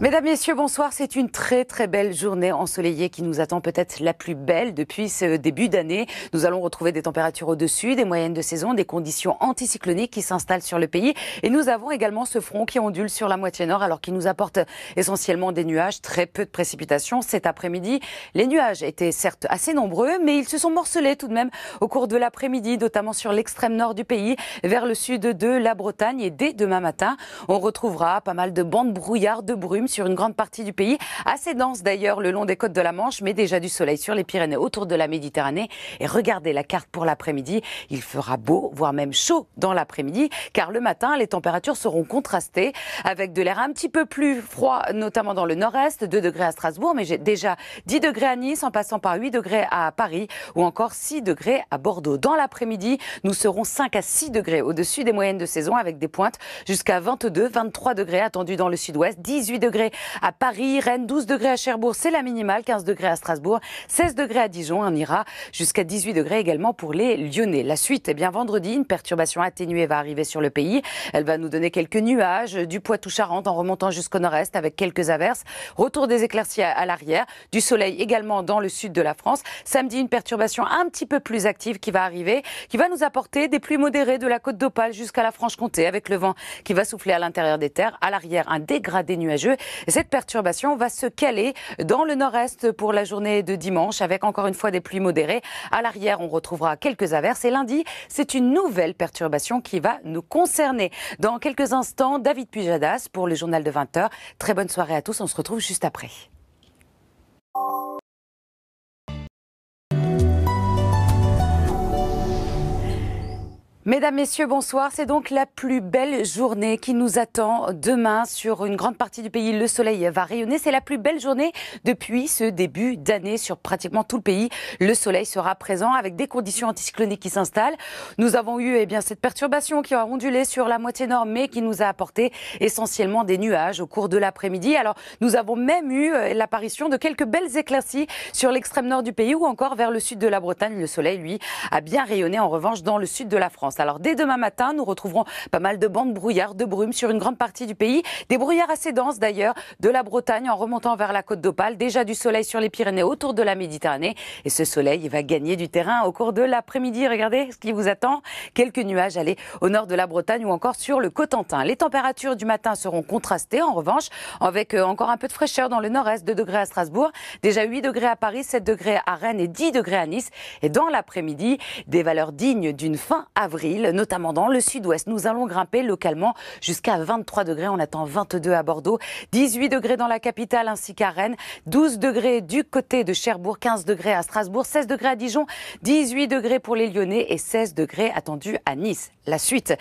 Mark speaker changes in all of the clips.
Speaker 1: Mesdames, Messieurs, bonsoir. C'est une très belle journée ensoleillée qui nous attend, peut-être la plus belle depuis ce début d'année. Nous allons retrouver des températures au-dessus des moyennes de saison, des conditions anticycloniques qui s'installent sur le pays. Et nous avons également ce front qui ondule sur la moitié nord alors qu'il nous apporte essentiellement des nuages, très peu de précipitations cet après-midi. Les nuages étaient certes assez nombreux, mais ils se sont morcelés tout de même au cours de l'après-midi, notamment sur l'extrême nord du pays, vers le sud de la Bretagne. Et dès demain matin, on retrouvera pas mal de bandes brouillard, de brume sur une grande partie du pays, assez dense d'ailleurs le long des côtes de la Manche, mais déjà du soleil sur les Pyrénées autour de la Méditerranée. Et regardez la carte pour l'après-midi, il fera beau, voire même chaud dans l'après-midi, car le matin, les températures seront contrastées avec de l'air un petit peu plus froid, notamment dans le nord-est, 2 degrés à Strasbourg, mais j'ai déjà 10 degrés à Nice, en passant par 8 degrés à Paris, ou encore 6 degrés à Bordeaux. Dans l'après-midi, nous serons 5 à 6 degrés au-dessus des moyennes de saison, avec des pointes jusqu'à 22, 23 degrés attendus dans le sud-ouest, 18 degrés à Paris, Rennes, 12 degrés à Cherbourg, c'est la minimale, 15 degrés à Strasbourg, 16 degrés à Dijon, on ira jusqu'à 18 degrés également pour les Lyonnais. La suite, vendredi, une perturbation atténuée va arriver sur le pays. Elle va nous donner quelques nuages, du Poitou-Charentes en remontant jusqu'au nord-est avec quelques averses. Retour des éclaircies à l'arrière, du soleil également dans le sud de la France. Samedi, une perturbation un petit peu plus active qui va arriver, qui va nous apporter des pluies modérées de la côte d'Opale jusqu'à la Franche-Comté avec le vent qui va souffler à l'intérieur des terres. À l'arrière, un dégradé nuageux. Et cette perturbation va se caler dans le nord-est pour la journée de dimanche avec encore une fois des pluies modérées. À l'arrière, on retrouvera quelques averses. Et lundi, c'est une nouvelle perturbation qui va nous concerner. Dans quelques instants, David Pujadas pour le journal de 20h. Très bonne soirée à tous. On se retrouve juste après. Mesdames, Messieurs, bonsoir. C'est donc la plus belle journée qui nous attend demain sur une grande partie du pays. Le soleil va rayonner. C'est la plus belle journée depuis ce début d'année sur pratiquement tout le pays. Le soleil sera présent avec des conditions anticycloniques qui s'installent. Nous avons eu cette perturbation qui a ondulé sur la moitié nord, mais qui nous a apporté essentiellement des nuages au cours de l'après-midi. Alors, nous avons même eu l'apparition de quelques belles éclaircies sur l'extrême nord du pays ou encore vers le sud de la Bretagne. Le soleil, lui, a bien rayonné en revanche dans le sud de la France. Alors dès demain matin, nous retrouverons pas mal de bandes brouillard, de brume sur une grande partie du pays. Des brouillards assez denses d'ailleurs de la Bretagne en remontant vers la côte d'Opale. Déjà du soleil sur les Pyrénées autour de la Méditerranée. Et ce soleil va gagner du terrain au cours de l'après-midi. Regardez ce qui vous attend. Quelques nuages allés au nord de la Bretagne ou encore sur le Cotentin. Les températures du matin seront contrastées en revanche avec encore un peu de fraîcheur dans le nord-est, 2 degrés à Strasbourg. Déjà 8 degrés à Paris, 7 degrés à Rennes et 10 degrés à Nice. Et dans l'après-midi, des valeurs dignes d'une fin avril. Notamment dans le sud-ouest. Nous allons grimper localement jusqu'à 23 degrés. On attend 22 à Bordeaux, 18 degrés dans la capitale ainsi qu'à Rennes, 12 degrés du côté de Cherbourg, 15 degrés à Strasbourg, 16 degrés à Dijon, 18 degrés pour les Lyonnais et 16 degrés attendus à Nice. La suite,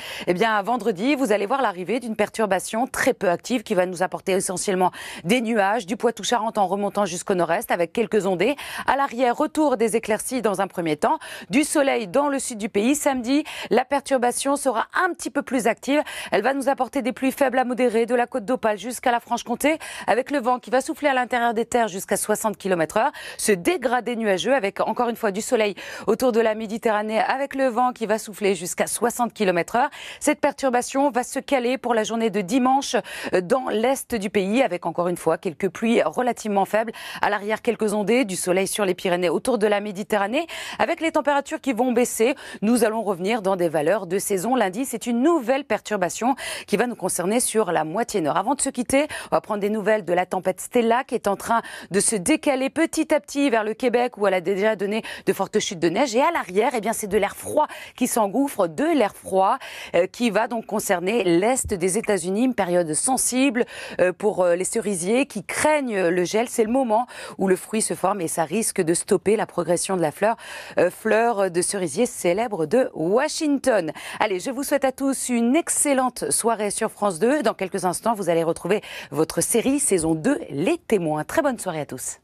Speaker 1: vendredi, vous allez voir l'arrivée d'une perturbation très peu active qui va nous apporter essentiellement des nuages, du Poitou-Charentes en remontant jusqu'au nord-est avec quelques ondées. À l'arrière, retour des éclaircies dans un premier temps, du soleil dans le sud du pays. Samedi, la perturbation sera un petit peu plus active. Elle va nous apporter des pluies faibles à modérées de la côte d'Opale jusqu'à la Franche-Comté avec le vent qui va souffler à l'intérieur des terres jusqu'à 60 km/h. Ce dégradé nuageux avec encore une fois du soleil autour de la Méditerranée avec le vent qui va souffler jusqu'à 60 km/h. Cette perturbation va se caler pour la journée de dimanche dans l'est du pays avec encore une fois quelques pluies relativement faibles. À l'arrière, quelques ondées, du soleil sur les Pyrénées autour de la Méditerranée avec les températures qui vont baisser. Nous allons revenir dans des valeurs de saison. Lundi, c'est une nouvelle perturbation qui va nous concerner sur la moitié nord. Avant de se quitter, on va prendre des nouvelles de la tempête Stella qui est en train de se décaler petit à petit vers le Québec où elle a déjà donné de fortes chutes de neige. Et à l'arrière, c'est de l'air froid qui s'engouffre, de l'air froid qui va donc concerner l'est des États-Unis. Une période sensible pour les cerisiers qui craignent le gel. C'est le moment où le fruit se forme et ça risque de stopper la progression de la fleur de cerisier célèbre de Washington. Allez, je vous souhaite à tous une excellente soirée sur France 2. Dans quelques instants, vous allez retrouver votre série saison 2, Les Témoins. Très bonne soirée à tous.